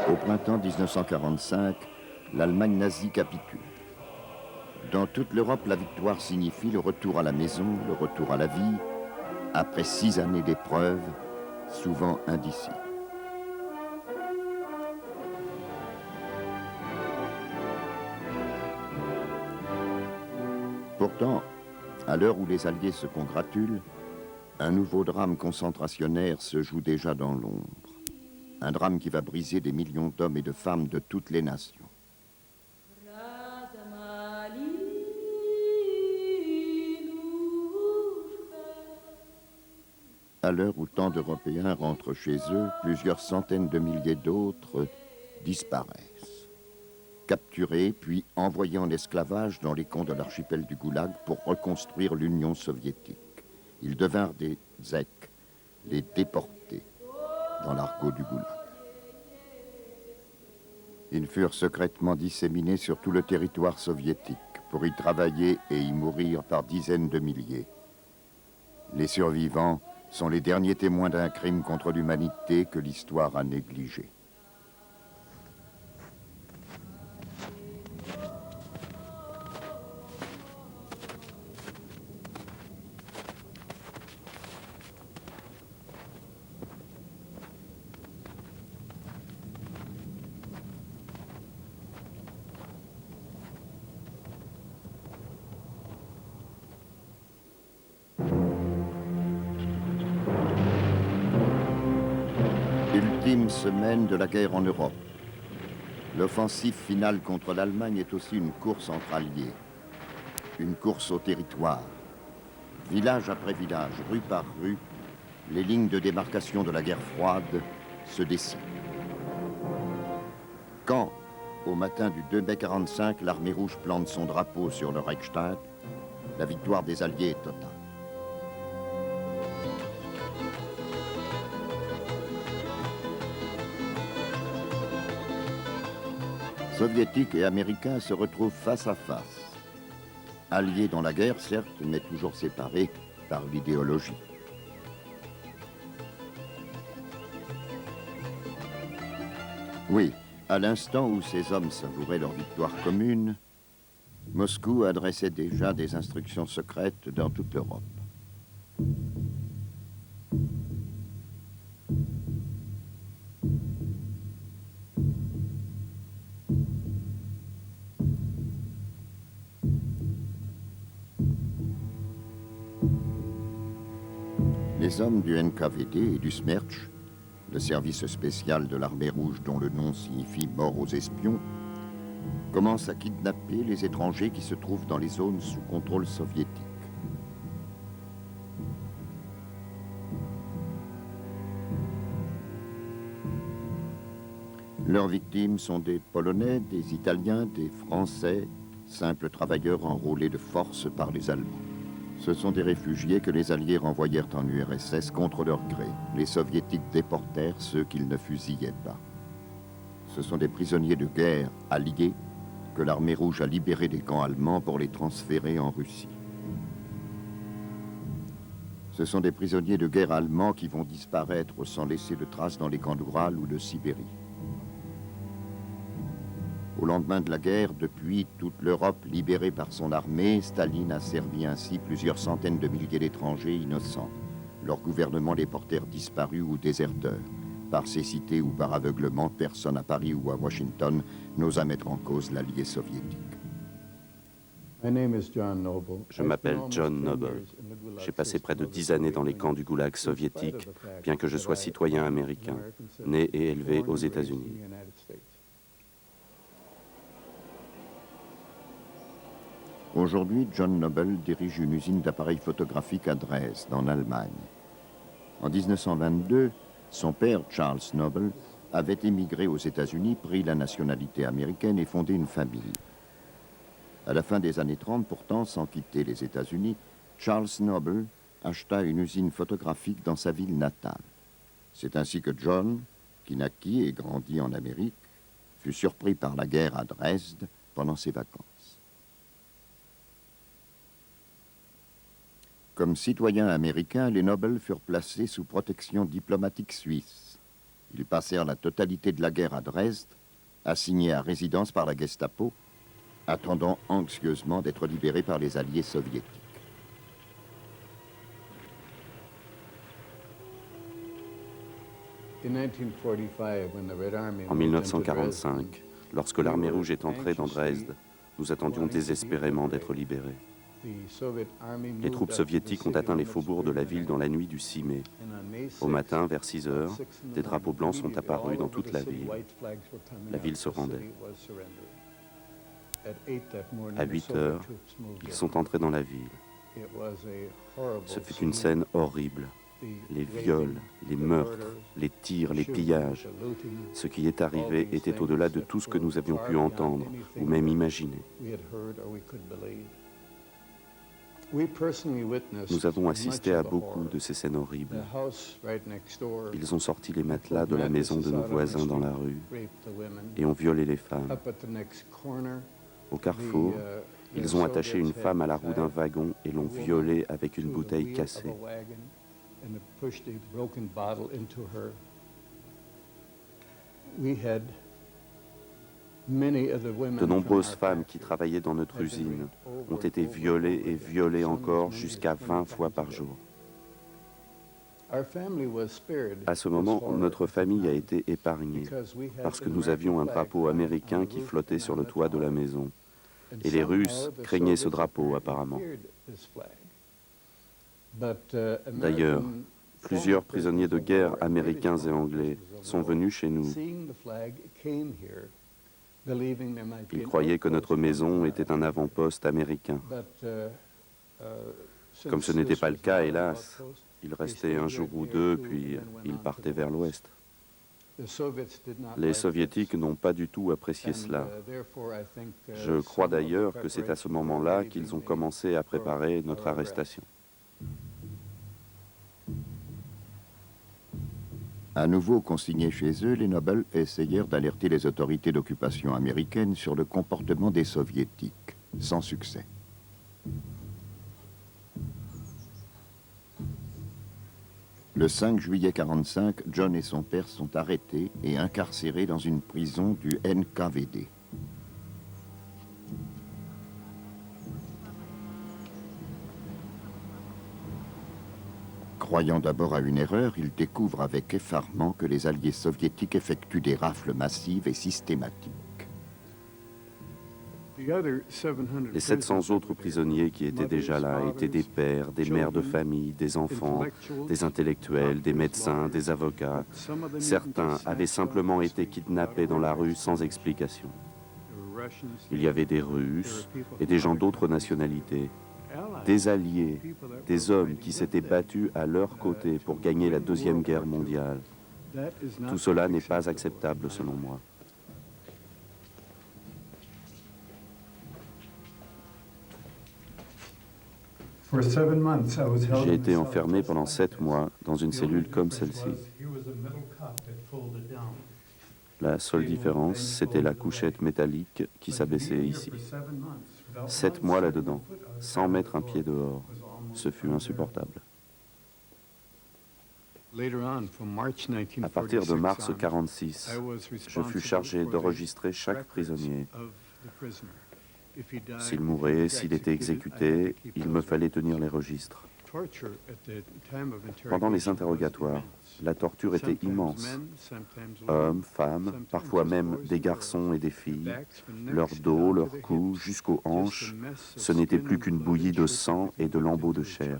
Au printemps 1945, l'Allemagne nazie capitule. Dans toute l'Europe, la victoire signifie le retour à la maison, le retour à la vie, après 6 années d'épreuves, souvent indicibles. Pourtant, à l'heure où les Alliés se congratulent, un nouveau drame concentrationnaire se joue déjà dans l'ombre. Un drame qui va briser des millions d'hommes et de femmes de toutes les nations. À l'heure où tant d'Européens rentrent chez eux, plusieurs centaines de milliers d'autres disparaissent. Capturés, puis envoyés en esclavage dans les camps de l'archipel du Goulag pour reconstruire l'Union soviétique. Ils devinrent des Zèques, les déportés, dans l'argot du Goulag. Ils furent secrètement disséminés sur tout le territoire soviétique pour y travailler et y mourir par dizaines de milliers. Les survivants sont les derniers témoins d'un crime contre l'humanité que l'histoire a négligé. Ultime semaine de la guerre en Europe. L'offensive finale contre l'Allemagne est aussi une course entre alliés. Une course au territoire. Village après village, rue par rue, les lignes de démarcation de la guerre froide se dessinent. Quand, au matin du 2 mai 1945, l'armée rouge plante son drapeau sur le Reichstag, la victoire des Alliés est totale. Soviétiques et Américains se retrouvent face à face. Alliés dans la guerre, certes, mais toujours séparés par l'idéologie. Oui, à l'instant où ces hommes savouraient leur victoire commune, Moscou adressait déjà des instructions secrètes dans toute l'Europe. Les hommes du NKVD et du Smerch, le service spécial de l'armée rouge dont le nom signifie « mort aux espions », commencent à kidnapper les étrangers qui se trouvent dans les zones sous contrôle soviétique. Leurs victimes sont des Polonais, des Italiens, des Français, simples travailleurs enrôlés de force par les Allemands. Ce sont des réfugiés que les Alliés renvoyèrent en URSS contre leur gré. Les Soviétiques déportèrent ceux qu'ils ne fusillaient pas. Ce sont des prisonniers de guerre alliés que l'armée rouge a libérés des camps allemands pour les transférer en Russie. Ce sont des prisonniers de guerre allemands qui vont disparaître sans laisser de traces dans les camps d'Oural ou de Sibérie. Au lendemain de la guerre, depuis toute l'Europe libérée par son armée, Staline a servi ainsi plusieurs centaines de milliers d'étrangers innocents. Leurs gouvernements les portèrent disparus ou déserteurs. Par cécité ou par aveuglement, personne à Paris ou à Washington n'osa mettre en cause l'allié soviétique. Je m'appelle John Noble. J'ai passé près de 10 années dans les camps du goulag soviétique, bien que je sois citoyen américain, né et élevé aux États-Unis. Aujourd'hui, John Noble dirige une usine d'appareils photographiques à Dresde, en Allemagne. En 1922, son père, Charles Noble, avait émigré aux États-Unis, pris la nationalité américaine et fondé une famille. À la fin des années 30, pourtant, sans quitter les États-Unis, Charles Noble acheta une usine photographique dans sa ville natale. C'est ainsi que John, qui naquit et grandit en Amérique, fut surpris par la guerre à Dresde pendant ses vacances. Comme citoyens américains, les Noble furent placés sous protection diplomatique suisse. Ils passèrent la totalité de la guerre à Dresde, assignés à résidence par la Gestapo, attendant anxieusement d'être libérés par les alliés soviétiques. En 1945, lorsque l'armée rouge est entrée dans Dresde, nous attendions désespérément d'être libérés. Les troupes soviétiques ont atteint les faubourgs de la ville dans la nuit du 6 mai. Au matin, vers 6 heures, des drapeaux blancs sont apparus dans toute la ville. La ville se rendait. À 8 heures, ils sont entrés dans la ville. Ce fut une scène horrible. Les viols, les meurtres, les tirs, les pillages. Ce qui est arrivé était au-delà de tout ce que nous avions pu entendre ou même imaginer. Nous avons assisté à beaucoup de ces scènes horribles. Ils ont sorti les matelas de la maison de nos voisins dans la rue et ont violé les femmes. Au carrefour, ils ont attaché une femme à la roue d'un wagon et l'ont violée avec une bouteille cassée. De nombreuses femmes qui travaillaient dans notre usine ont été violées et violées encore jusqu'à 20 fois par jour. À ce moment, notre famille a été épargnée parce que nous avions un drapeau américain qui flottait sur le toit de la maison. Et les Russes craignaient ce drapeau apparemment. D'ailleurs, plusieurs prisonniers de guerre américains et anglais sont venus chez nous. Ils croyaient que notre maison était un avant-poste américain. Comme ce n'était pas le cas, hélas, ils restaient un jour ou deux, puis ils partaient vers l'ouest. Les soviétiques n'ont pas du tout apprécié cela. Je crois d'ailleurs que c'est à ce moment-là qu'ils ont commencé à préparer notre arrestation. À nouveau consignés chez eux, les Noble essayèrent d'alerter les autorités d'occupation américaines sur le comportement des soviétiques, sans succès. Le 5 juillet 1945, John et son père sont arrêtés et incarcérés dans une prison du NKVD. Croyant d'abord à une erreur, ils découvrent avec effarement que les alliés soviétiques effectuent des rafles massives et systématiques. Les 700 autres prisonniers qui étaient déjà là étaient des pères, des mères de famille, des enfants, des intellectuels, des médecins, des avocats. Certains avaient simplement été kidnappés dans la rue sans explication. Il y avait des Russes et des gens d'autres nationalités, des alliés, des hommes qui s'étaient battus à leur côté pour gagner la Deuxième Guerre mondiale. Tout cela n'est pas acceptable selon moi. J'ai été enfermé pendant 7 mois dans une cellule comme celle-ci. La seule différence, c'était la couchette métallique qui s'abaissait ici. 7 mois là-dedans, sans mettre un pied dehors. Ce fut insupportable. À partir de mars 1946, je fus chargé d'enregistrer chaque prisonnier. S'il mourait, s'il était exécuté, il me fallait tenir les registres. Pendant les interrogatoires, la torture était immense. Hommes, femmes, parfois même des garçons et des filles, leur dos, leur cou, jusqu'aux hanches, ce n'était plus qu'une bouillie de sang et de lambeaux de chair.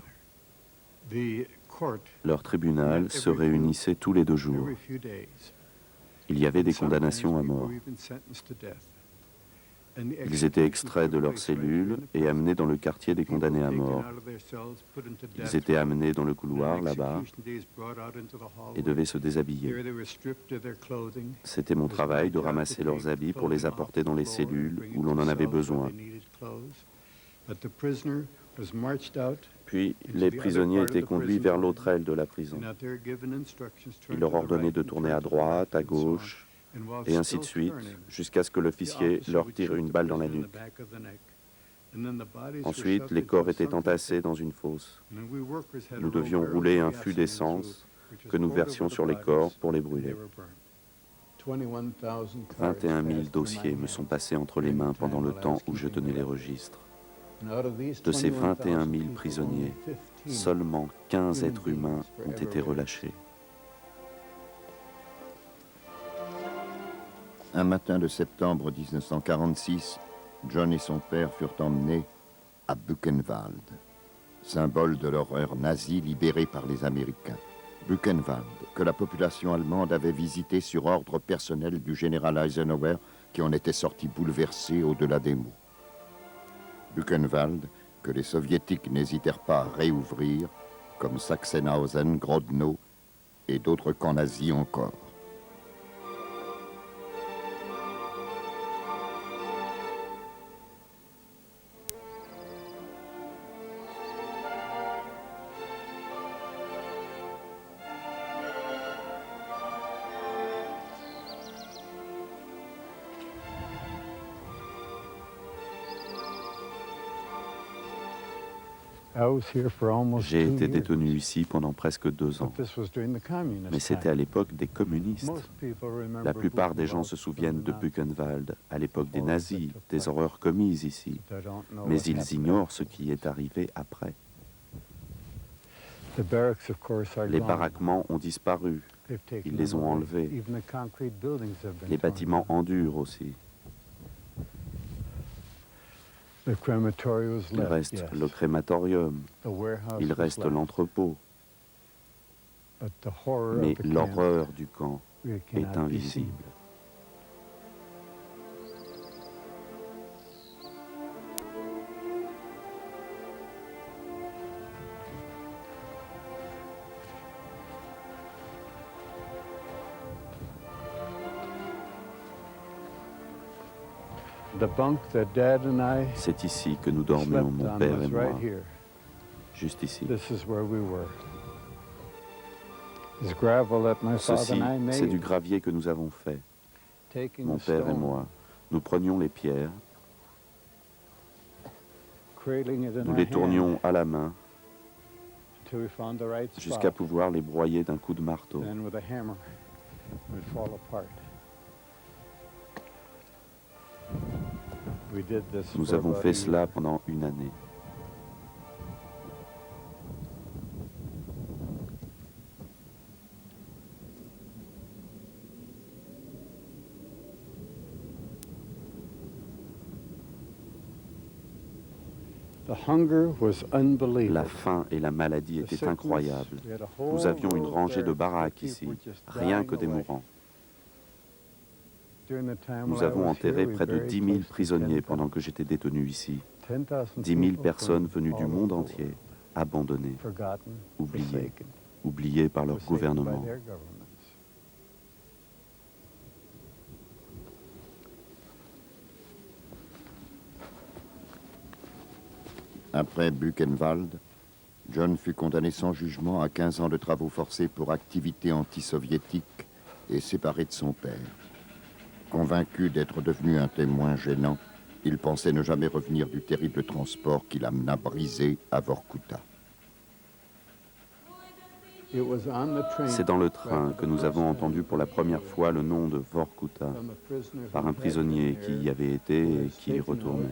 Leur tribunal se réunissait tous les 2 jours. Il y avait des condamnations à mort. Ils étaient extraits de leurs cellules et amenés dans le quartier des condamnés à mort. Ils étaient amenés dans le couloir, là-bas, et devaient se déshabiller. C'était mon travail de ramasser leurs habits pour les apporter dans les cellules où l'on en avait besoin. Puis, les prisonniers étaient conduits vers l'autre aile de la prison. Il leur ordonnait de tourner à droite, à gauche, et ainsi de suite, jusqu'à ce que l'officier leur tire une balle dans la nuque. Ensuite, les corps étaient entassés dans une fosse. Nous devions rouler un fût d'essence que nous versions sur les corps pour les brûler. 21 000 dossiers me sont passés entre les mains pendant le temps où je tenais les registres. De ces 21 000 prisonniers, seulement 15 êtres humains ont été relâchés. Un matin de septembre 1946, John et son père furent emmenés à Buchenwald, symbole de l'horreur nazie libérée par les Américains. Buchenwald, que la population allemande avait visité sur ordre personnel du général Eisenhower, qui en était sorti bouleversé au-delà des mots. Buchenwald, que les soviétiques n'hésitèrent pas à réouvrir, comme Sachsenhausen, Grodno et d'autres camps nazis encore. J'ai été détenu ici pendant presque 2 ans, mais c'était à l'époque des communistes. La plupart des gens se souviennent de Buchenwald, à l'époque des nazis, des horreurs commises ici, mais ils ignorent ce qui est arrivé après. Les baraquements ont disparu, ils les ont enlevés. Les bâtiments en dur aussi. Il reste le crématorium, il reste l'entrepôt, mais l'horreur du camp est invisible. C'est ici que nous dormions, mon père et moi, juste ici. Ceci, c'est du gravier que nous avons fait. Mon père et moi, nous prenions les pierres, nous les tournions à la main jusqu'à pouvoir les broyer d'un coup de marteau. Nous avons fait cela pendant 1 année. La faim et la maladie étaient incroyables. Nous avions une rangée de baraques ici, rien que des mourants. Nous avons enterré près de 10 000 prisonniers pendant que j'étais détenu ici. 10 000 personnes venues du monde entier, abandonnées, oubliées par leur gouvernement. Après Buchenwald, John fut condamné sans jugement à 15 ans de travaux forcés pour activité anti-soviétique et séparé de son père. Convaincu d'être devenu un témoin gênant, il pensait ne jamais revenir du terrible transport qui l'amena brisé à Vorkuta. C'est dans le train que nous avons entendu pour la première fois le nom de Vorkuta par un prisonnier qui y avait été et qui y retournait.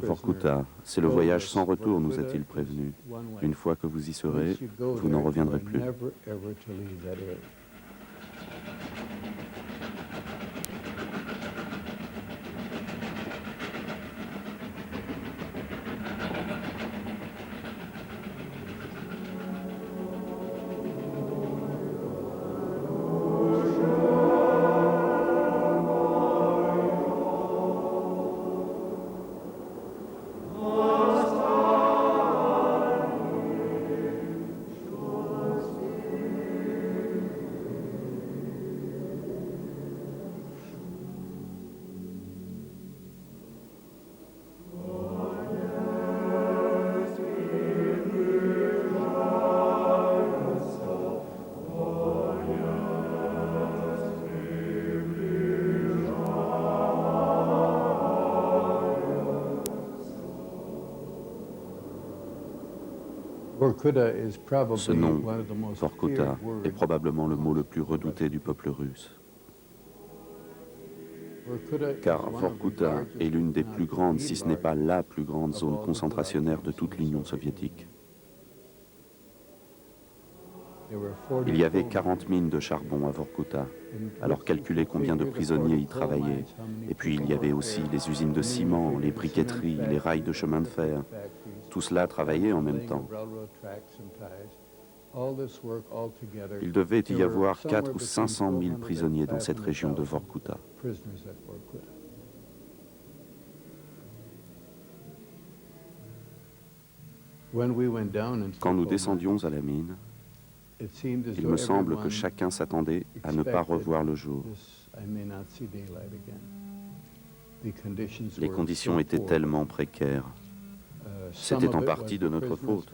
Vorkuta, c'est le voyage sans retour, nous a-t-il prévenu. Une fois que vous y serez, vous n'en reviendrez plus. Ce nom, Vorkuta, est probablement le mot le plus redouté du peuple russe. Car Vorkuta est l'une des plus grandes, si ce n'est pas la plus grande zone concentrationnaire de toute l'Union soviétique. Il y avait 40 mines de charbon à Vorkuta, alors calculez combien de prisonniers y travaillaient. Et puis il y avait aussi les usines de ciment, les briqueteries, les rails de chemin de fer. Tout cela travaillait en même temps. Il devait y avoir 400 ou 500 000 prisonniers dans cette région de Vorkuta. Quand nous descendions à la mine, il me semble que chacun s'attendait à ne pas revoir le jour. Les conditions étaient tellement précaires. C'était en partie de notre faute.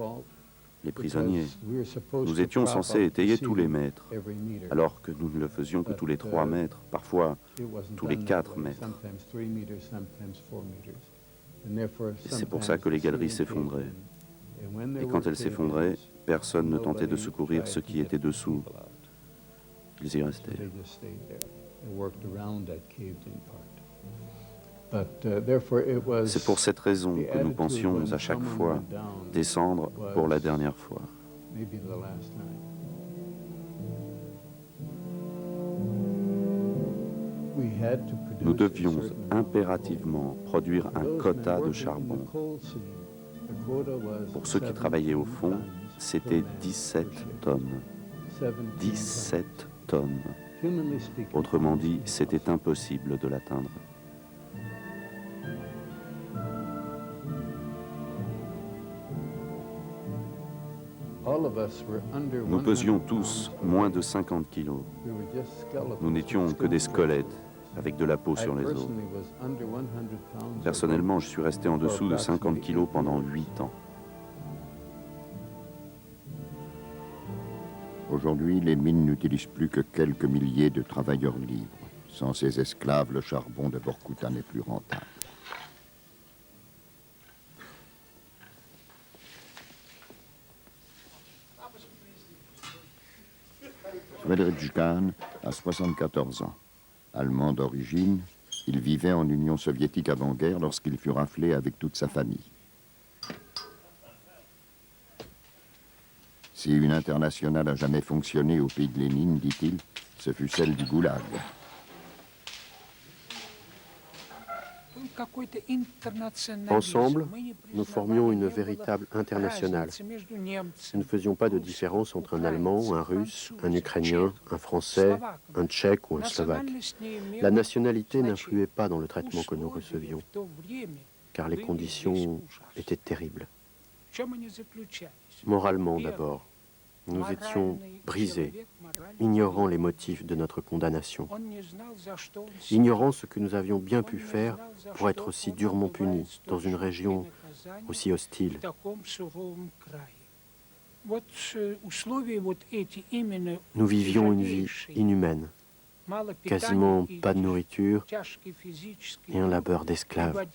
Les prisonniers. Nous étions censés étayer tous les mètres, alors que nous ne le faisions que tous les 3 mètres, parfois tous les 4 mètres. Et c'est pour ça que les galeries s'effondraient. Et quand elles s'effondraient, personne ne tentait de secourir ceux qui étaient dessous. Ils y restaient. C'est pour cette raison que nous pensions à chaque fois descendre pour la dernière fois. Nous devions impérativement produire un quota de charbon. Pour ceux qui travaillaient au fond, c'était 17 tonnes. 17 tonnes. Autrement dit, c'était impossible de l'atteindre. Nous pesions tous moins de 50 kilos. Nous n'étions que des squelettes avec de la peau sur les os. Personnellement, je suis resté en dessous de 50 kilos pendant 8 ans. Aujourd'hui, les mines n'utilisent plus que quelques milliers de travailleurs libres. Sans ces esclaves, le charbon de Vorkuta n'est plus rentable. Friedrich Kahn a 74 ans. Allemand d'origine, il vivait en Union soviétique avant-guerre lorsqu'il fut raflé avec toute sa famille. Si une internationale a jamais fonctionné au pays de Lénine, dit-il, ce fut celle du Goulag. Ensemble, nous formions une véritable internationale. Nous ne faisions pas de différence entre un Allemand, un Russe, un Ukrainien, un Français, un Tchèque ou un Slovaque. La nationalité n'influait pas dans le traitement que nous recevions, car les conditions étaient terribles. Moralement d'abord, nous étions brisés, ignorant les motifs de notre condamnation, ignorant ce que nous avions bien pu faire pour être aussi durement punis dans une région aussi hostile. Nous vivions une vie inhumaine, quasiment pas de nourriture et un labeur d'esclave.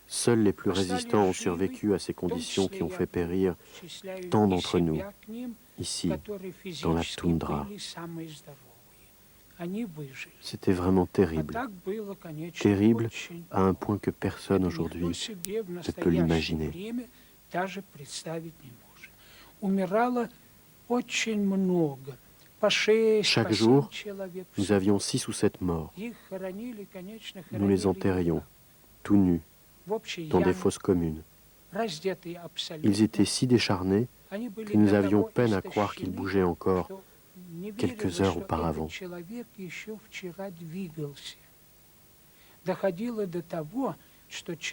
Seuls les plus résistants ont survécu à ces conditions qui ont fait périr tant d'entre nous, ici, dans la toundra. C'était vraiment terrible. Terrible à un point que personne aujourd'hui ne peut l'imaginer. Chaque jour, nous avions 6 ou 7 morts. Nous les enterrions, tout nus, dans des fosses communes. Ils étaient si décharnés que nous avions peine à croire qu'ils bougeaient encore quelques heures auparavant.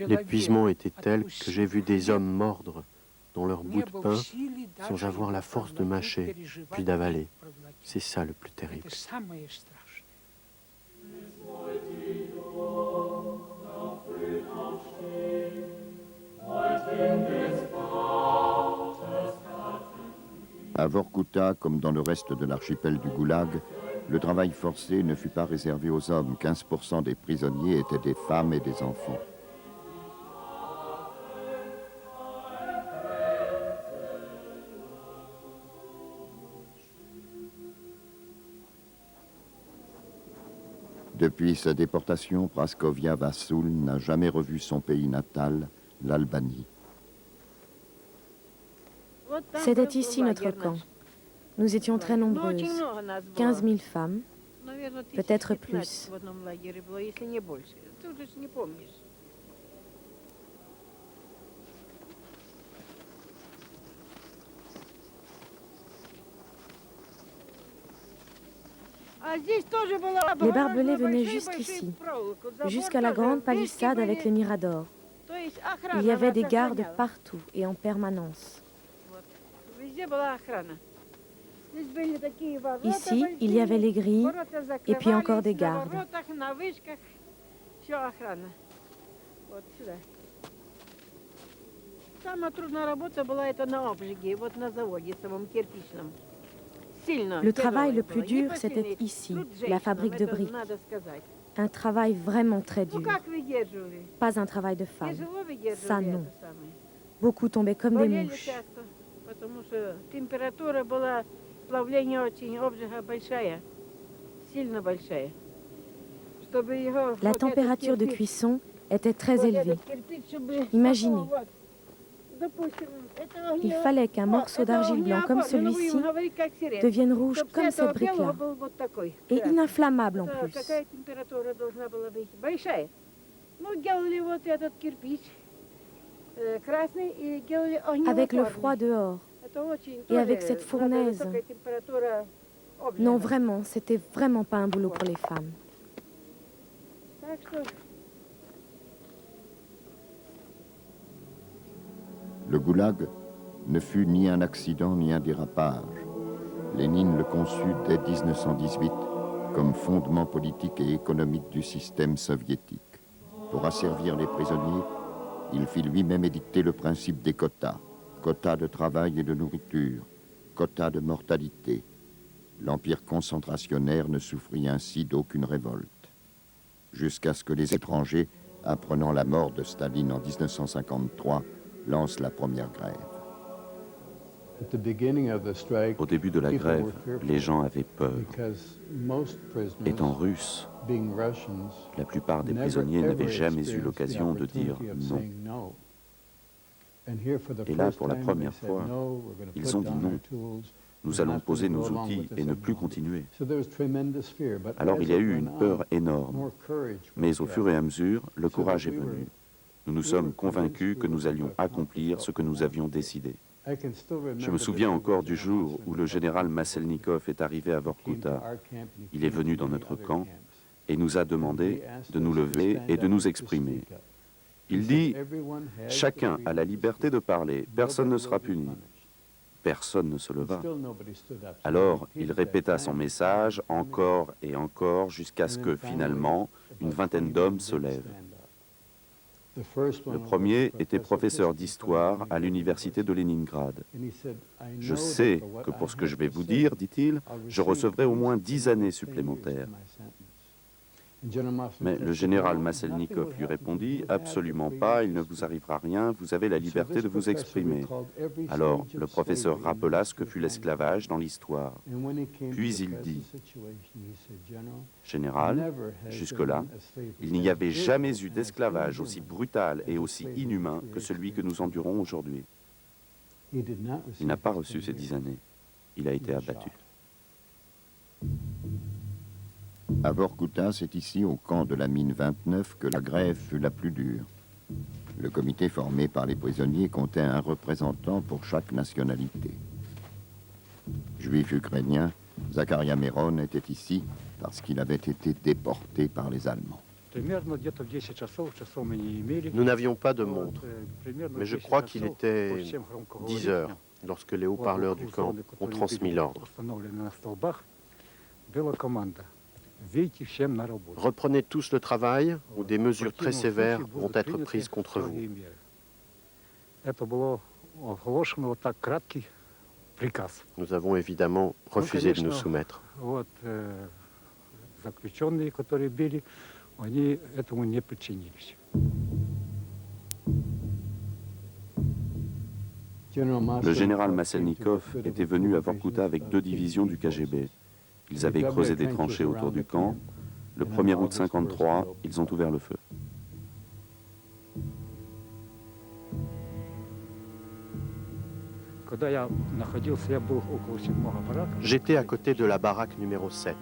L'épuisement était tel que j'ai vu des hommes mordre dans leur bout de pain sans avoir la force de mâcher puis d'avaler. C'est ça le plus terrible. À Vorkuta, comme dans le reste de l'archipel du Goulag, Le travail forcé ne fut pas réservé aux hommes. 15% des prisonniers étaient des femmes et des enfants. Depuis sa déportation, Praskovia Vasoul n'a jamais revu son pays natal, l'Albanie. C'était ici notre camp. Nous étions très nombreuses, 15 000 femmes, peut-être plus. Les barbelés venaient jusqu'ici, jusqu'à la grande palissade avec les miradors. Il y avait des gardes partout et en permanence. Ici, il y avait les grilles et puis encore des gardes. Le travail le plus dur, c'était ici, la fabrique de briques. Un travail vraiment très dur. Pas un travail de femme. Ça, non. Beaucoup tombaient comme des mouches. La température de cuisson était très élevée. Imaginez. Il fallait qu'un morceau d'argile blanc comme celui-ci devienne rouge comme cette brique-là, et ininflammable en plus. Avec le froid dehors et avec cette fournaise, non vraiment, c'était vraiment pas un boulot pour les femmes. Le goulag ne fut ni un accident ni un dérapage. Lénine le conçut dès 1918 comme fondement politique et économique du système soviétique. Pour asservir les prisonniers, il fit lui-même édicter le principe des quotas. Quotas de travail et de nourriture, quotas de mortalité. L'empire concentrationnaire ne souffrit ainsi d'aucune révolte. Jusqu'à ce que les étrangers, apprenant la mort de Staline en 1953, lance la première grève. Au début de la grève, les gens avaient peur. Étant russes, la plupart des prisonniers n'avaient jamais eu l'occasion de dire non. Et là, pour la première fois, ils ont dit non. Nous allons poser nos outils et ne plus continuer. Alors il y a eu une peur énorme. Mais au fur et à mesure, le courage est venu. Nous nous sommes convaincus que nous allions accomplir ce que nous avions décidé. Je me souviens encore du jour où le général Masselnikov est arrivé à Vorkuta. Il est venu dans notre camp et nous a demandé de nous lever et de nous exprimer. Il dit « Chacun a la liberté de parler, personne ne sera puni ». Personne ne se leva. Alors, il répéta son message encore et encore jusqu'à ce que, finalement, une vingtaine d'hommes se lèvent. Le premier était professeur d'histoire à l'université de Leningrad. « Je sais que pour ce que je vais vous dire, dit-il, je recevrai au moins 10 années supplémentaires. » Mais le général Masselnikov lui répondit « Absolument pas, il ne vous arrivera rien, vous avez la liberté de vous exprimer. » Alors le professeur rappela ce que fut l'esclavage dans l'histoire. Puis il dit « Général, jusque-là, il n'y avait jamais eu d'esclavage aussi brutal et aussi inhumain que celui que nous endurons aujourd'hui. » Il n'a pas reçu ces 10 années. Il a été abattu. À Vorkuta, c'est ici, au camp de la mine 29, que la grève fut la plus dure. Le comité formé par les prisonniers comptait un représentant pour chaque nationalité. Juif ukrainien, Zakaria Meron était ici parce qu'il avait été déporté par les Allemands. Nous n'avions pas de montre, mais je crois qu'il était 10 heures lorsque les haut-parleurs du camp ont transmis l'ordre. Reprenez tous le travail ou des mesures très sévères vont être prises contre vous. Nous avons évidemment refusé de nous soumettre. Le général Masselnikov était venu à Vorkuta avec 2 divisions du KGB. Ils avaient creusé des tranchées autour du camp. Le 1er août 1953, ils ont ouvert le feu. J'étais à côté de la baraque numéro 7.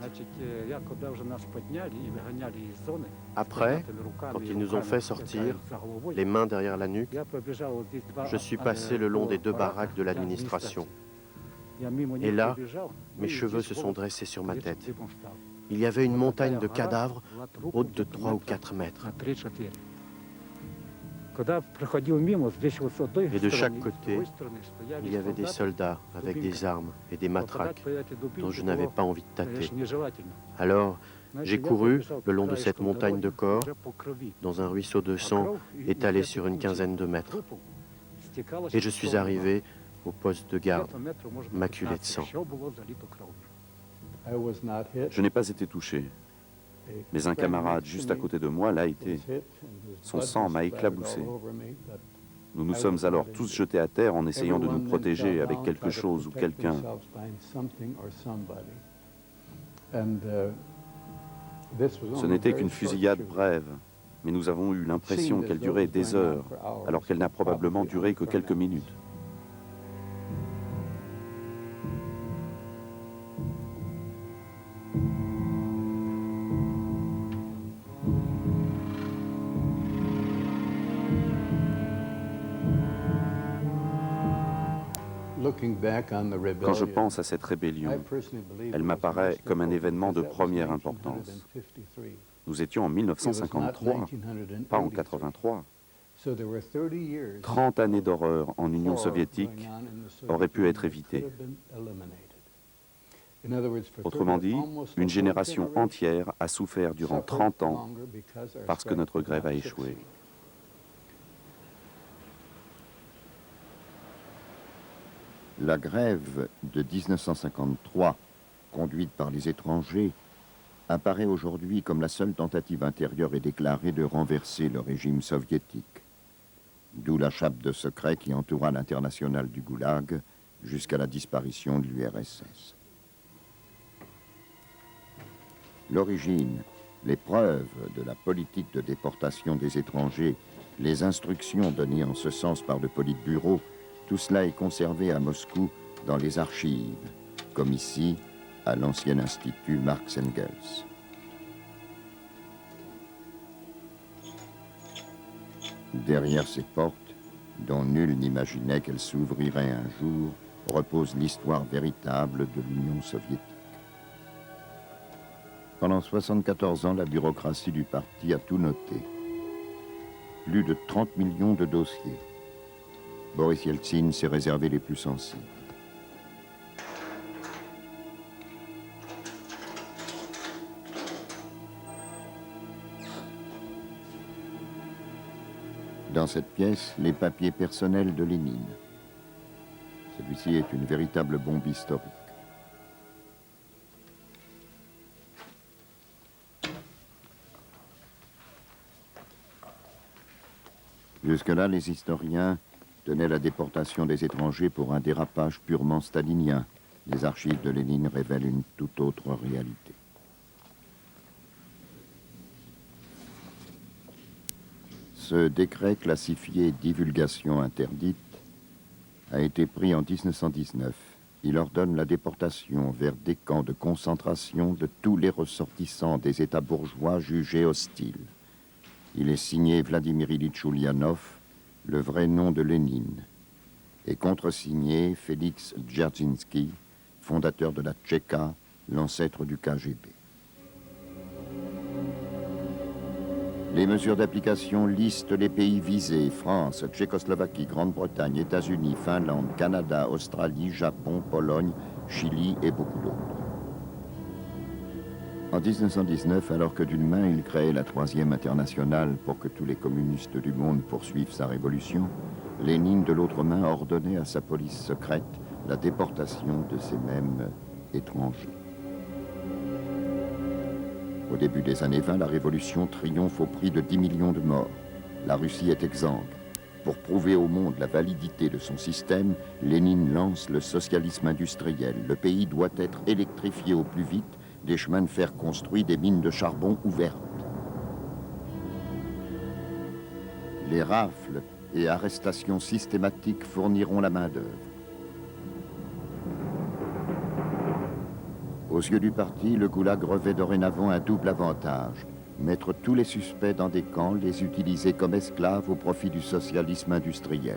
Après, quand ils nous ont fait sortir, les mains derrière la nuque, je suis passé le long des 2 baraques de l'administration. Et là, mes cheveux se sont dressés sur ma tête. Il y avait une montagne de cadavres haute de 3 ou 4 mètres. Et de chaque côté, il y avait des soldats avec des armes et des matraques dont je n'avais pas envie de tâter. Alors, j'ai couru le long de cette montagne de corps, dans un ruisseau de sang étalé sur une quinzaine de mètres. Et je suis arrivé au poste de garde, maculé de sang. Je n'ai pas été touché, mais un camarade juste à côté de moi l'a été. Son sang m'a éclaboussé. Nous nous sommes alors tous jetés à terre en essayant de nous protéger avec quelque chose ou quelqu'un. Ce n'était qu'une fusillade brève, mais nous avons eu l'impression qu'elle durait des heures, alors qu'elle n'a probablement duré que quelques minutes. Quand je pense à cette rébellion, elle m'apparaît comme un événement de première importance. Nous étions en 1953, pas en 83. 30 années d'horreur en Union soviétique auraient pu être évitées. Autrement dit, une génération entière a souffert durant 30 ans parce que notre grève a échoué. La grève de 1953, conduite par les étrangers, apparaît aujourd'hui comme la seule tentative intérieure et déclarée de renverser le régime soviétique. D'où la chape de secret qui entoura l'internationale du Goulag jusqu'à la disparition de l'URSS. L'origine, les preuves de la politique de déportation des étrangers, les instructions données en ce sens par le Politburo, tout cela est conservé à Moscou dans les archives, comme ici, à l'ancien institut Marx Engels. Derrière ces portes, dont nul n'imaginait qu'elles s'ouvriraient un jour, repose l'histoire véritable de l'Union soviétique. Pendant 74 ans, la bureaucratie du parti a tout noté. Plus de 30 millions de dossiers. Boris Yeltsin s'est réservé les plus sensibles. Dans cette pièce, les papiers personnels de Lénine. Celui-ci est une véritable bombe historique. Jusque-là, les historiens tenaient la déportation des étrangers pour un dérapage purement stalinien. Les archives de Lénine révèlent une toute autre réalité. Ce décret classifié « divulgation interdite » a été pris en 1919. Il ordonne la déportation vers des camps de concentration de tous les ressortissants des États bourgeois jugés hostiles. Il est signé Vladimir Ilitch Ulyanov, le vrai nom de Lénine, et contresigné Félix Dzerzhinsky, fondateur de la Tchéka, l'ancêtre du KGB. Les mesures d'application listent les pays visés: France, Tchécoslovaquie, Grande-Bretagne, États-Unis, Finlande, Canada, Australie, Japon, Pologne, Chili et beaucoup d'autres. En 1919, alors que d'une main il créait la Troisième Internationale pour que tous les communistes du monde poursuivent sa révolution, Lénine, de l'autre main, ordonnait à sa police secrète la déportation de ces mêmes étrangers. Au début des années 20, la révolution triomphe au prix de 10 millions de morts. La Russie est exsangue. Pour prouver au monde la validité de son système, Lénine lance le socialisme industriel. Le pays doit être électrifié au plus vite, des chemins de fer construits, des mines de charbon ouvertes. Les rafles et arrestations systématiques fourniront la main-d'œuvre. Aux yeux du parti, le goulag revêt dorénavant un double avantage. Mettre tous les suspects dans des camps, les utiliser comme esclaves au profit du socialisme industriel.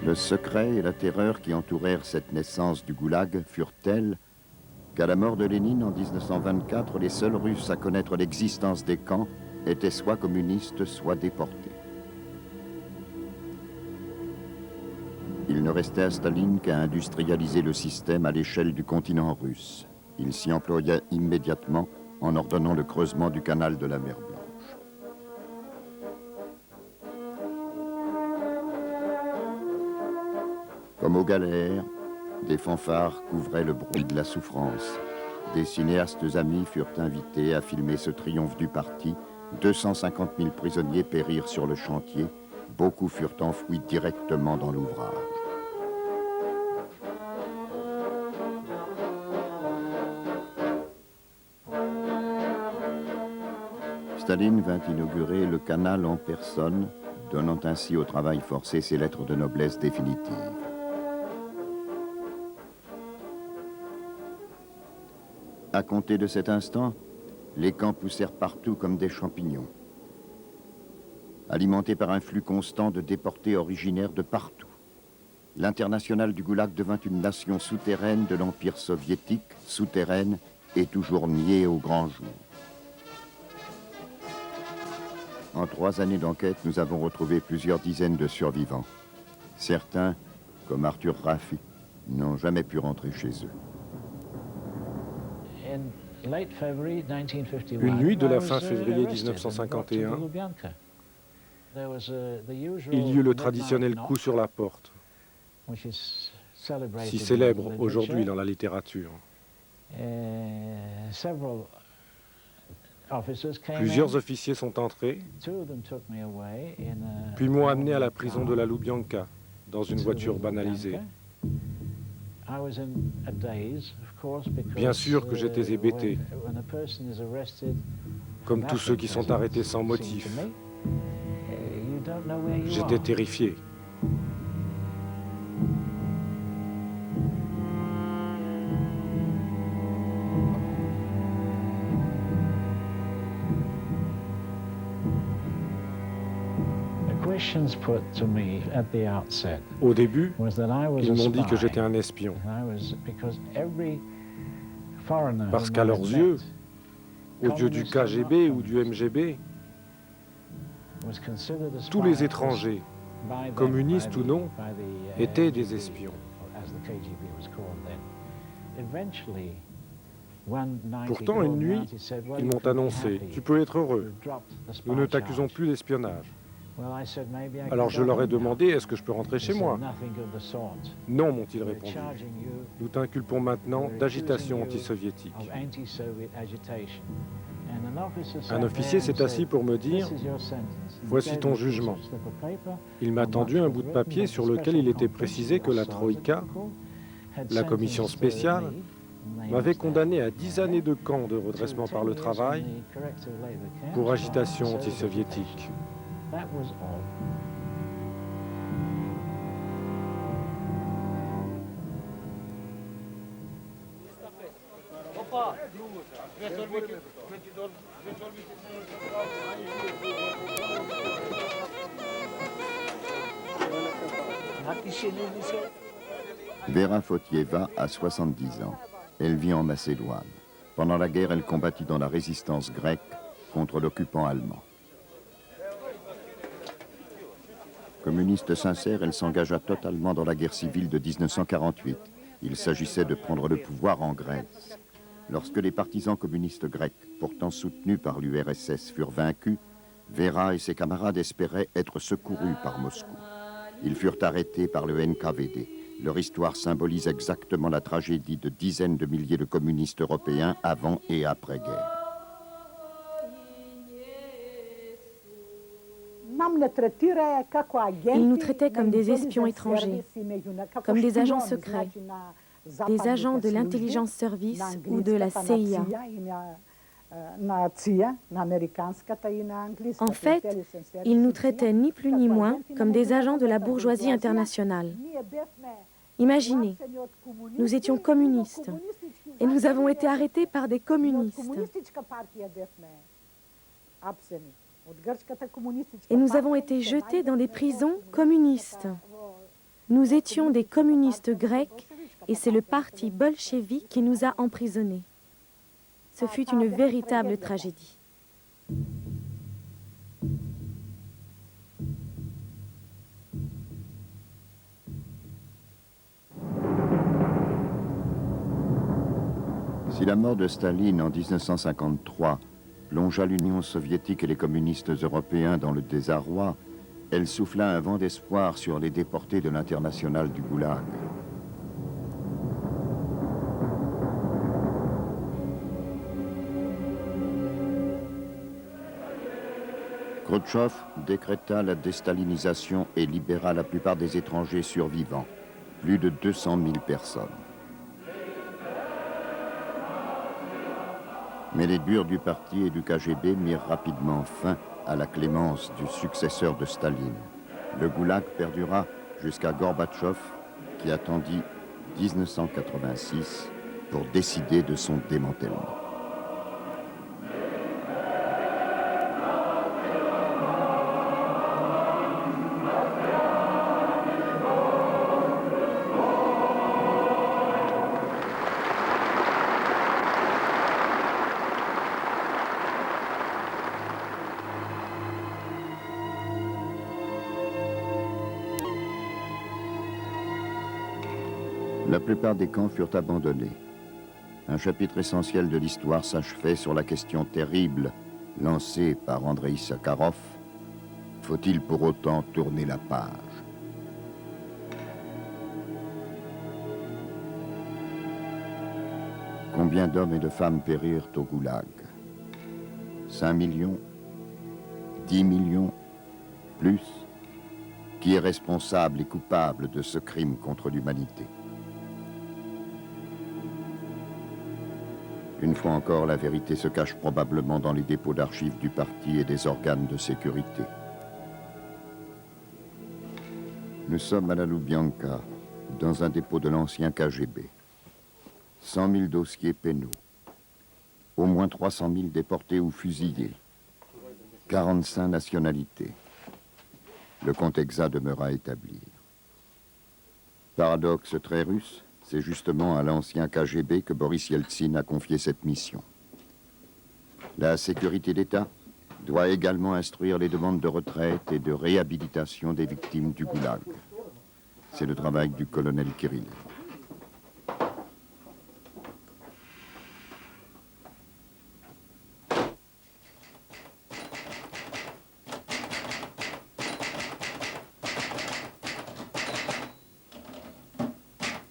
Le secret et la terreur qui entourèrent cette naissance du goulag furent tels qu'à la mort de Lénine en 1924, les seuls Russes à connaître l'existence des camps étaient soit communistes, soit déportés. Il ne restait à Staline qu'à industrialiser le système à l'échelle du continent russe. Il s'y employa immédiatement en ordonnant le creusement du canal de la mer Blanche. Comme aux galères, des fanfares couvraient le bruit de la souffrance. Des cinéastes amis furent invités à filmer ce triomphe du parti. 250 000 prisonniers périrent sur le chantier. Beaucoup furent enfouis directement dans l'ouvrage. Staline vint inaugurer le canal en personne, donnant ainsi au travail forcé ses lettres de noblesse définitives. À compter de cet instant, les camps poussèrent partout comme des champignons, alimentés par un flux constant de déportés originaires de partout. L'internationale du Goulag devint une nation souterraine de l'Empire soviétique, souterraine et toujours niée au grand jour. En 3 années d'enquête, nous avons retrouvé plusieurs dizaines de survivants. Certains, comme Arthur Raffi, n'ont jamais pu rentrer chez eux. Une nuit de la fin février 1951, il y eut le traditionnel coup sur la porte, si célèbre aujourd'hui dans la littérature. Plusieurs officiers sont entrés, puis m'ont amené à la prison de la Loubianka, dans une voiture banalisée. Bien sûr que j'étais hébété, comme tous ceux qui sont arrêtés sans motif. J'étais terrifié. Au début, ils m'ont dit que j'étais un espion. Parce qu'à leurs yeux, aux yeux du KGB ou du MGB, tous les étrangers, communistes ou non, étaient des espions. Pourtant, une nuit, ils m'ont annoncé « Tu peux être heureux, nous ne t'accusons plus d'espionnage ». Alors je leur ai demandé « Est-ce que je peux rentrer chez moi ?» « Non », m'ont-ils répondu. « Nous t'inculpons maintenant d'agitation anti-soviétique. » Un officier s'est assis pour me dire « Voici ton jugement ». Il m'a tendu un bout de papier sur lequel il était précisé que la Troïka, la commission spéciale, m'avait condamné à 10 années de camp de redressement par le travail pour agitation anti-soviétique. Vera Fotieva a 70 ans. Elle vit en Macédoine. Pendant la guerre, elle combattit dans la résistance grecque contre l'occupant allemand. Communiste sincère, elle s'engagea totalement dans la guerre civile de 1948. Il s'agissait de prendre le pouvoir en Grèce. Lorsque les partisans communistes grecs, pourtant soutenus par l'URSS, furent vaincus, Vera et ses camarades espéraient être secourus par Moscou. Ils furent arrêtés par le NKVD. Leur histoire symbolise exactement la tragédie de dizaines de milliers de communistes européens avant et après-guerre. Ils nous traitaient comme des espions étrangers, comme des agents secrets, des agents de l'intelligence service ou de la CIA. En fait, ils nous traitaient ni plus ni moins comme des agents de la bourgeoisie internationale. Imaginez, nous étions communistes et nous avons été arrêtés par des communistes. Et nous avons été jetés dans des prisons communistes. Nous étions des communistes grecs et c'est le parti bolchevique qui nous a emprisonnés. Ce fut une véritable tragédie. Si la mort de Staline en 1953 plongea l'Union soviétique et les communistes européens dans le désarroi, elle souffla un vent d'espoir sur les déportés de l'internationale du Goulag. Khrouchtchev décréta la déstalinisation et libéra la plupart des étrangers survivants, plus de 200 000 personnes. Mais les durs du parti et du KGB mirent rapidement fin à la clémence du successeur de Staline. Le Goulag perdura jusqu'à Gorbatchev, qui attendit 1986 pour décider de son démantèlement. La plupart des camps furent abandonnés. Un chapitre essentiel de l'histoire s'achevait sur la question terrible lancée par Andreï Sakharov. Faut-il pour autant tourner la page? Combien d'hommes et de femmes périrent au Goulag? 5 millions? 10 millions? Plus? Qui est responsable et coupable de ce crime contre l'humanité? Une fois encore, la vérité se cache probablement dans les dépôts d'archives du parti et des organes de sécurité. Nous sommes à la Loubianka, dans un dépôt de l'ancien KGB. 100 000 dossiers pénaux. Au moins 300 000 déportés ou fusillés. 45 nationalités. Le compte exact demeure à établir. Paradoxe très russe, c'est justement à l'ancien KGB que Boris Yeltsin a confié cette mission. La sécurité d'État doit également instruire les demandes de retraite et de réhabilitation des victimes du Goulag. C'est le travail du colonel Kirill.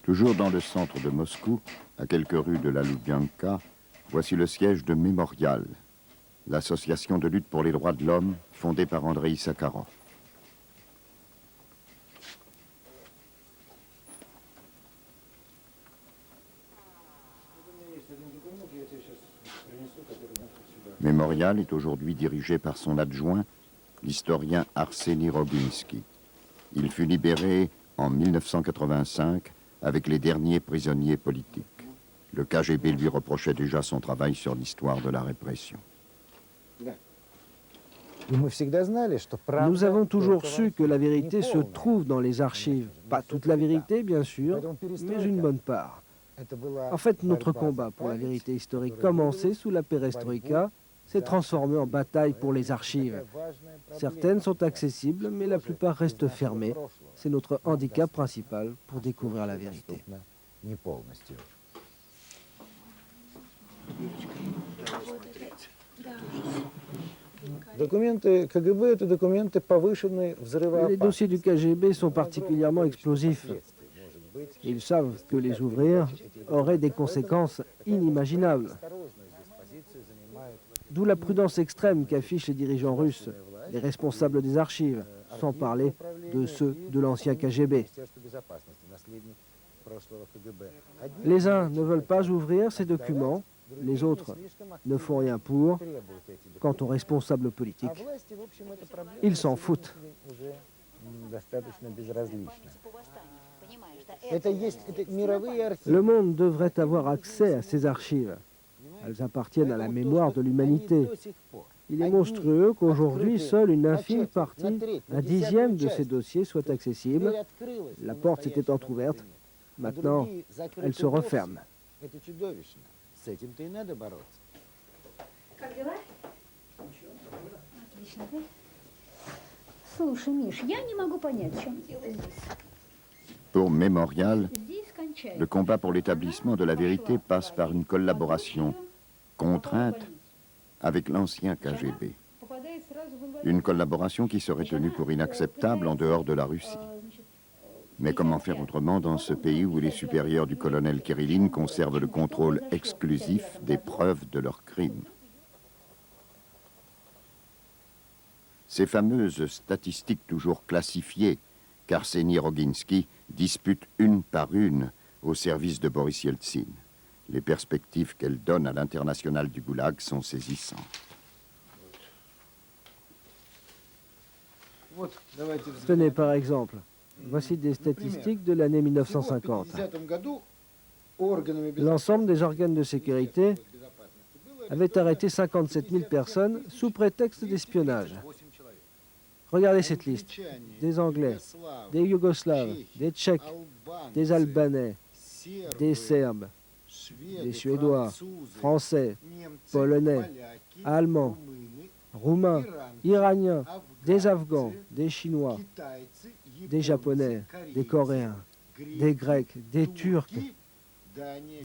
Toujours dans le centre de Moscou, à quelques rues de la Loubianka, voici le siège de Mémorial, l'association de lutte pour les droits de l'homme fondée par Andreï Sakharov. Mémorial est aujourd'hui dirigé par son adjoint, l'historien Arseny Roguinsky. Il fut libéré en 1985 avec les derniers prisonniers politiques. Le KGB lui reprochait déjà son travail sur l'histoire de la répression. Nous avons toujours su que la vérité se trouve dans les archives. Pas toute la vérité, bien sûr, mais une bonne part. En fait, notre combat pour la vérité historique commencé sous la perestroïka s'est transformé en bataille pour les archives. Certaines sont accessibles, mais la plupart restent fermées. C'est notre handicap principal pour découvrir la vérité. Les dossiers du KGB sont particulièrement explosifs. Ils savent que les ouvrir auraient des conséquences inimaginables. D'où la prudence extrême qu'affichent les dirigeants russes, les responsables des archives, sans parler de ceux de l'ancien KGB. Les uns ne veulent pas ouvrir ces documents, les autres ne font rien pour. Quant aux responsables politiques, ils s'en foutent. Le monde devrait avoir accès à ces archives. Elles appartiennent à la mémoire de l'humanité. Il est monstrueux qu'aujourd'hui, seule une infime partie, un dixième de ces dossiers soit accessible. La porte s'était entrouverte. Maintenant, elle se referme. Pour Mémorial, le combat pour l'établissement de la vérité passe par une collaboration contrainte avec l'ancien KGB. Une collaboration qui serait tenue pour inacceptable en dehors de la Russie. Mais comment faire autrement dans ce pays où les supérieurs du colonel Kiriline conservent le contrôle exclusif des preuves de leurs crimes? Ces fameuses statistiques toujours classifiées qu'Arseny Roginsky dispute une par une au service de Boris Yeltsin. Les perspectives qu'elle donne à l'international du Goulag sont saisissantes. Tenez par exemple, voici des statistiques de l'année 1950. L'ensemble des organes de sécurité avait arrêté 57 000 personnes sous prétexte d'espionnage. Regardez cette liste. Des Anglais, des Yougoslaves, des Tchèques, des Albanais, des Serbes, des Suédois, Français, Polonais, Allemands, Roumains, Iraniens, des Afghans, des Chinois, des Japonais, des Coréens, des Grecs, des Turcs,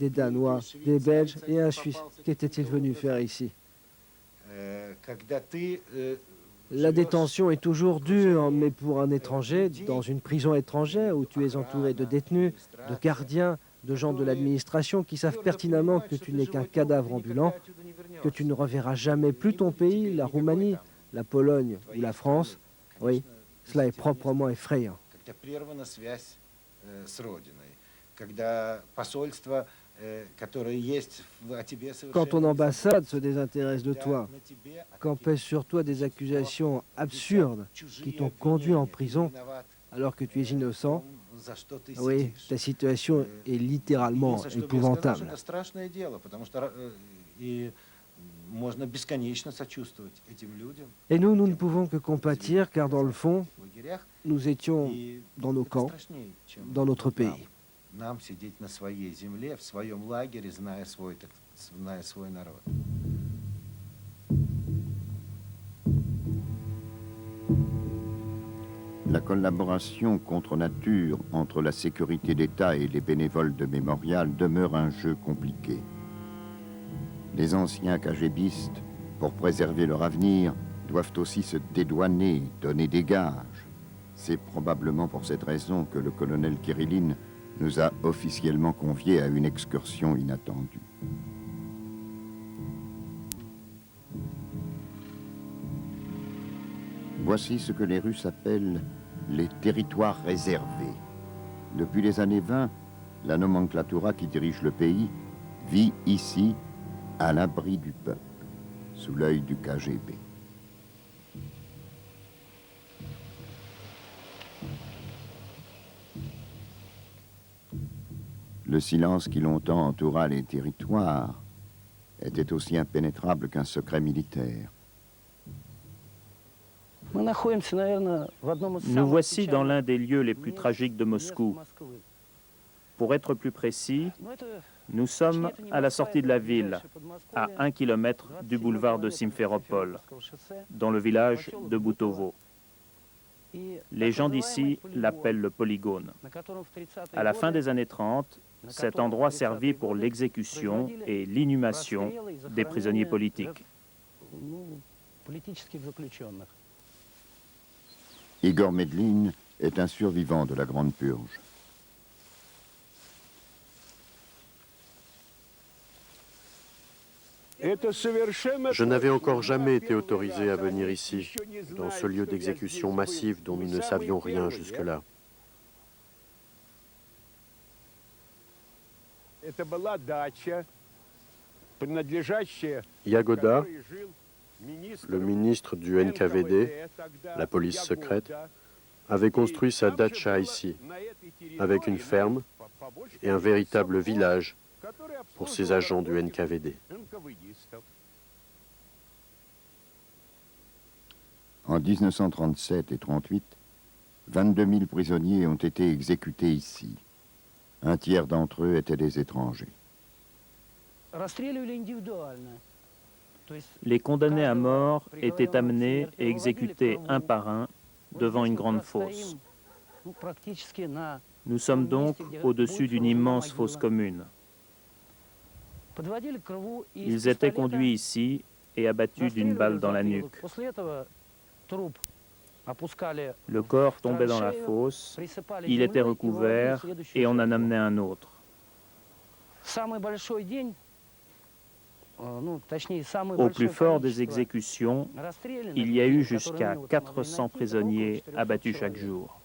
des Danois, des Belges et un Suisse. Qu'était-il venu faire ici? La détention est toujours dure, mais pour un étranger, dans une prison étrangère où tu es entouré de détenus, de gardiens, de gens de l'administration qui savent pertinemment que tu n'es qu'un cadavre ambulant, que tu ne reverras jamais plus ton pays, la Roumanie, la Pologne ou la France, oui, cela est proprement effrayant. Quand ton ambassade se désintéresse de toi, quand pèsent sur toi des accusations absurdes qui t'ont conduit en prison alors que tu es innocent, oui, ta situation est littéralement épouvantable. Et nous ne pouvons que compatir car dans le fond, nous étions dans nos camps, dans notre pays. La collaboration contre nature entre la sécurité d'État et les bénévoles de Mémorial demeure un jeu compliqué. Les anciens KGBistes, pour préserver leur avenir, doivent aussi se dédouaner, donner des gages. C'est probablement pour cette raison que le colonel Kiriline nous a officiellement conviés à une excursion inattendue. Voici ce que les Russes appellent les territoires réservés. Depuis les années 20, la nomenclatura qui dirige le pays vit ici à l'abri du peuple, sous l'œil du KGB. Le silence qui longtemps entoura les territoires était aussi impénétrable qu'un secret militaire. Nous voici dans l'un des lieux les plus tragiques de Moscou. Pour être plus précis, nous sommes à la sortie de la ville, à 1 kilomètre du boulevard de Simferopol, dans le village de Boutovo. Les gens d'ici l'appellent le polygone. À la fin des années 30, cet endroit servit pour l'exécution et l'inhumation des prisonniers politiques. Igor Medlin est un survivant de la Grande Purge. Je n'avais encore jamais été autorisé à venir ici, dans ce lieu d'exécution massive dont nous ne savions rien jusque-là. Yagoda, le ministre du NKVD, la police secrète, avait construit sa dacha ici, avec une ferme et un véritable village pour ses agents du NKVD. En 1937 et 1938, 22 000 prisonniers ont été exécutés ici. Un tiers d'entre eux étaient des étrangers. Les condamnés à mort étaient amenés et exécutés un par un devant une grande fosse. Nous sommes donc au-dessus d'une immense fosse commune. Ils étaient conduits ici et abattus d'une balle dans la nuque. Le corps tombait dans la fosse, il était recouvert et on en amenait un autre. Au plus fort des exécutions, il y a eu jusqu'à 400 prisonniers abattus chaque jour.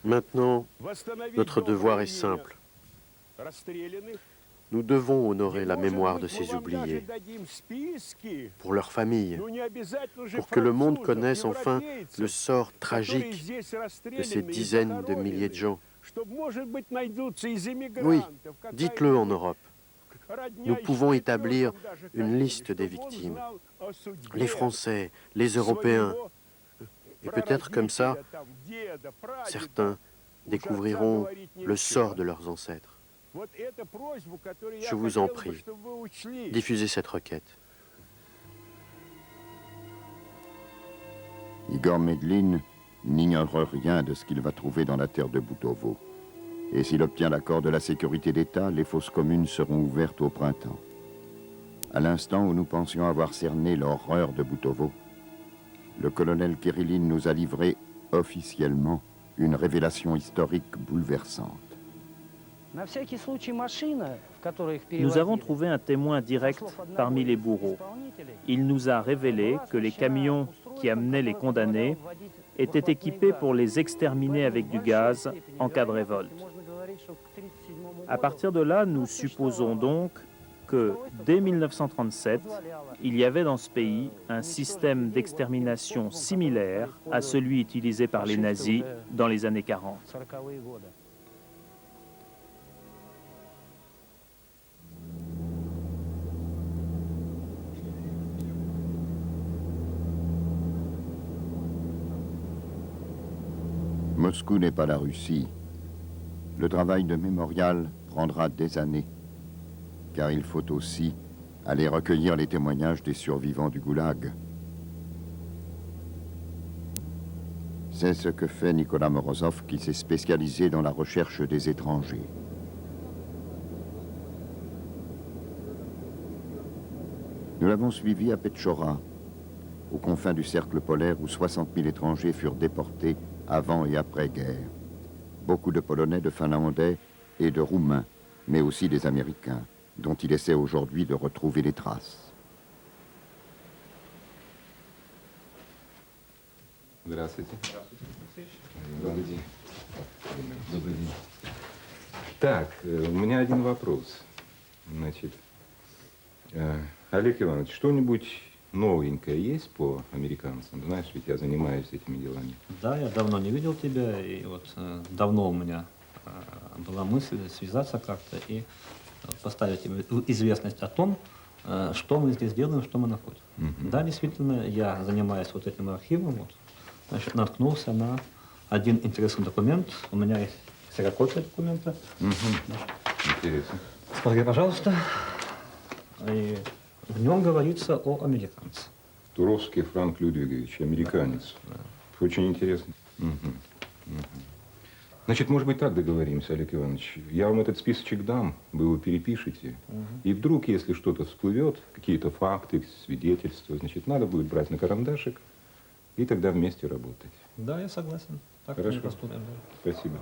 Maintenant, notre devoir est simple. Nous devons honorer la mémoire de ces oubliés, pour leurs familles, pour que le monde connaisse enfin le sort tragique de ces dizaines de milliers de gens. Oui, dites-le en Europe. Nous pouvons établir une liste des victimes, les Français, les Européens. Et peut-être comme ça, certains découvriront le sort de leurs ancêtres. Je vous en prie, diffusez cette requête. Igor Medlin n'ignore rien de ce qu'il va trouver dans la terre de Butovo. Et s'il obtient l'accord de la sécurité d'État, les fosses communes seront ouvertes au printemps. À l'instant où nous pensions avoir cerné l'horreur de Butovo, le colonel Kirillin nous a livré officiellement une révélation historique bouleversante. Nous avons trouvé un témoin direct parmi les bourreaux. Il nous a révélé que les camions qui amenaient les condamnés étaient équipés pour les exterminer avec du gaz en cas de révolte. À partir de là, nous supposons donc que dès 1937, il y avait dans ce pays un système d'extermination similaire à celui utilisé par les nazis dans les années 40. Moscou n'est pas la Russie. Le travail de mémorial prendra des années, car il faut aussi aller recueillir les témoignages des survivants du goulag. C'est ce que fait Nicolas Morozov, qui s'est spécialisé dans la recherche des étrangers. Nous l'avons suivi à Petchora, aux confins du cercle polaire où 60 000 étrangers furent déportés avant et après-guerre. Beaucoup de Polonais, de Finlandais et de Roumains, mais aussi des Américains, dont il essaie aujourd'hui de retrouver les traces. Здравствуйте. Добрый день. Добрый день. Так, у меня один вопрос. Значит, Олег Иванович, что-нибудь новенькое есть по американцам? Знаешь, ведь я занимаюсь этими делами. Да, я давно не видел тебя, и вот давно у меня была мысль связаться как-то и поставить известность о том, что мы здесь делаем, что мы находим. Да, действительно, я занимаюсь вот этим архивом, вот, значит, наткнулся на один интересный документ. У меня есть ксерокопия документа. Интересно. Смотри, пожалуйста. И в нем говорится о американце. Туровский Франк Людвигович, американец. Да. Очень интересно. Значит, может быть, так договоримся, Олег Иванович. Я вам этот списочек дам, вы его перепишете. И вдруг, если что-то всплывет, какие-то факты, свидетельства, значит, надо будет брать на карандашик и тогда вместе работать. Да, я согласен. Так Хорошо. мы поступим, да. Спасибо.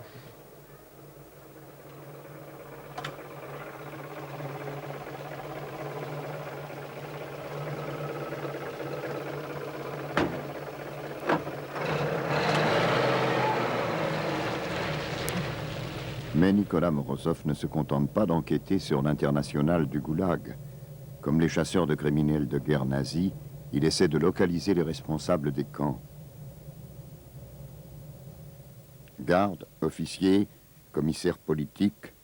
Mais Nicolas Morozov ne se contente pas d'enquêter sur l'international du goulag. Comme les chasseurs de criminels de guerre nazis, il essaie de localiser les responsables des camps. Gardes, officiers, commissaires politiques,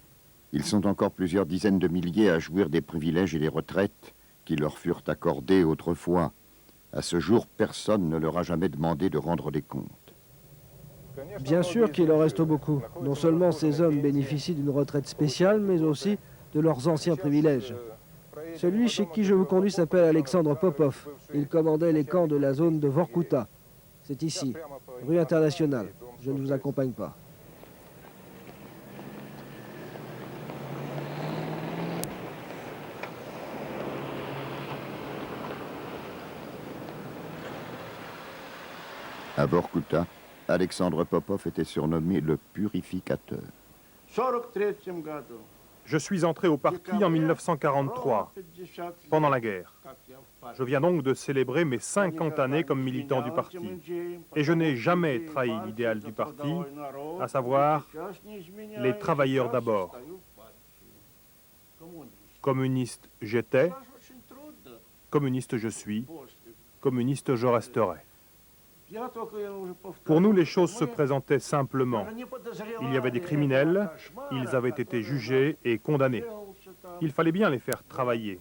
ils sont encore plusieurs dizaines de milliers à jouir des privilèges et des retraites qui leur furent accordés autrefois. À ce jour, personne ne leur a jamais demandé de rendre des comptes. Bien sûr qu'il en reste beaucoup. Non seulement ces hommes bénéficient d'une retraite spéciale, mais aussi de leurs anciens privilèges. Celui chez qui je vous conduis s'appelle Alexandre Popov. Il commandait les camps de la zone de Vorkuta. C'est ici, rue Internationale. Je ne vous accompagne pas. À Vorkuta, Alexandre Popov était surnommé le purificateur. Je suis entré au parti en 1943, pendant la guerre. Je viens donc de célébrer mes 50 années comme militant du parti. Et je n'ai jamais trahi l'idéal du parti, à savoir les travailleurs d'abord. Communiste j'étais, communiste je suis, communiste je resterai. Pour nous, les choses se présentaient simplement. Il y avait des criminels, ils avaient été jugés et condamnés. Il fallait bien les faire travailler.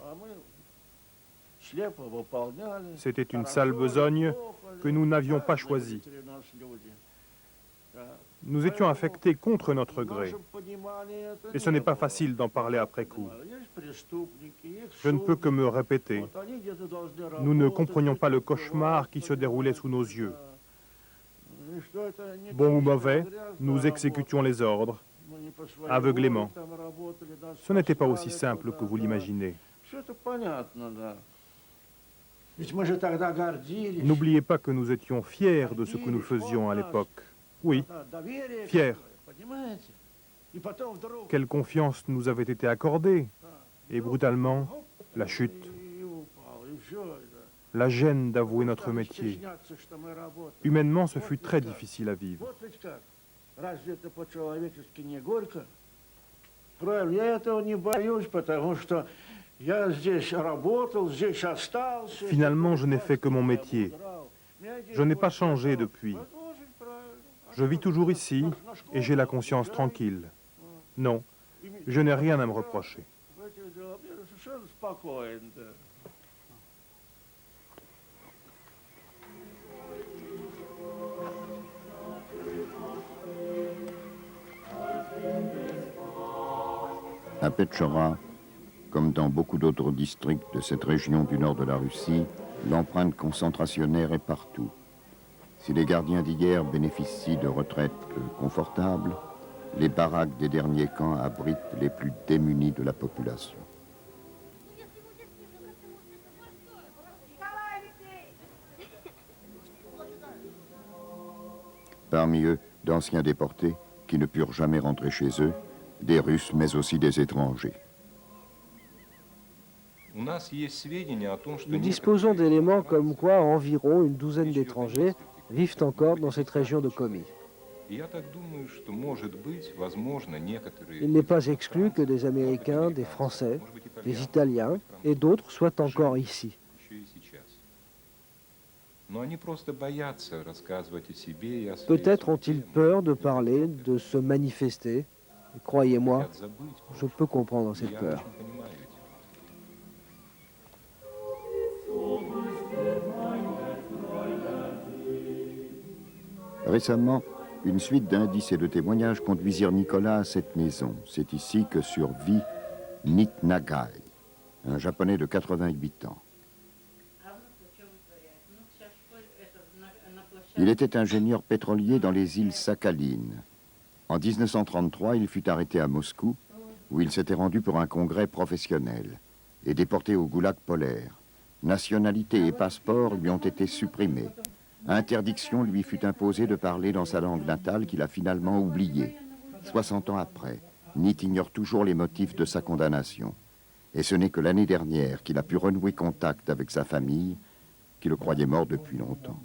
C'était une sale besogne que nous n'avions pas choisie. Nous étions affectés contre notre gré. Et ce n'est pas facile d'en parler après coup. Je ne peux que me répéter. Nous ne comprenions pas le cauchemar qui se déroulait sous nos yeux. Bon ou mauvais, nous exécutions les ordres, aveuglément. Ce n'était pas aussi simple que vous l'imaginez. N'oubliez pas que nous étions fiers de ce que nous faisions à l'époque. Oui, fiers. Quelle confiance nous avait été accordée. Et brutalement, la chute. La gêne d'avouer notre métier. Humainement, ce fut très difficile à vivre. Finalement, je n'ai fait que mon métier. Je n'ai pas changé depuis. Je vis toujours ici et j'ai la conscience tranquille. Non, je n'ai rien à me reprocher. À Petchora, comme dans beaucoup d'autres districts de cette région du nord de la Russie, l'empreinte concentrationnaire est partout. Si les gardiens d'hier bénéficient de retraites confortables, les baraques des derniers camps abritent les plus démunis de la population. Parmi eux, d'anciens déportés qui ne purent jamais rentrer chez eux, des Russes mais aussi des étrangers. Nous disposons d'éléments comme quoi environ une douzaine d'étrangers vivent encore dans cette région de Komi. Il n'est pas exclu que des Américains, des Français, des Italiens et d'autres soient encore ici. Peut-être ont-ils peur de parler, de se manifester. Croyez-moi, je peux comprendre cette peur. Récemment, une suite d'indices et de témoignages conduisirent Nicolas à cette maison. C'est ici que survit Nit Nagai, un Japonais de 88 ans. Il était ingénieur pétrolier dans les îles Sakhalines. En 1933, il fut arrêté à Moscou, où il s'était rendu pour un congrès professionnel, et déporté au goulag polaire. Nationalité et passeport lui ont été supprimés. Interdiction lui fut imposée de parler dans sa langue natale qu'il a finalement oubliée. 60 ans après, Nit ignore toujours les motifs de sa condamnation. Et ce n'est que l'année dernière qu'il a pu renouer contact avec sa famille, qui le croyait mort depuis longtemps.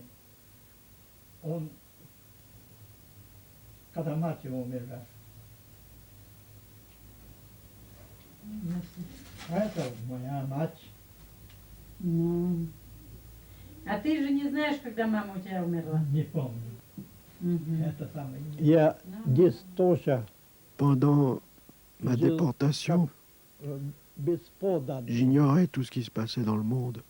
А ты же не знаешь, когда мама у тебя умерла? Не помню. Это самое. Я здесь тоже Pendant ma déportation, j'ignorais tout ce qui se passait dans le monde.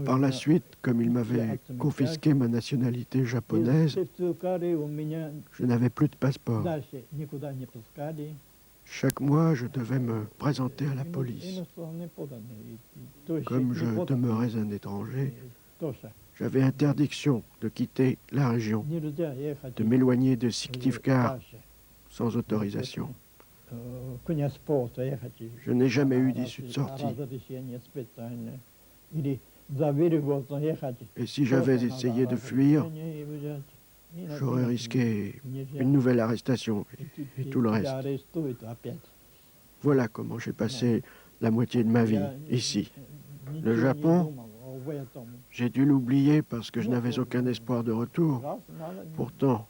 Par la suite, comme il m'avait confisqué ma nationalité japonaise, je n'avais plus de passeport. Chaque mois, je devais me présenter à la police. Comme je demeurais un étranger, j'avais interdiction de quitter la région, de m'éloigner de Syktyvkar sans autorisation. Je n'ai jamais eu d'issue de sortie. Et si j'avais essayé de fuir, j'aurais risqué une nouvelle arrestation et tout le reste. Voilà comment j'ai passé la moitié de ma vie ici. Le Japon, j'ai dû l'oublier parce que je n'avais aucun espoir de retour. Pourtant,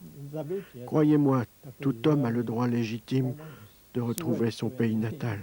croyez-moi, tout homme a le droit légitime de retrouver son pays natal.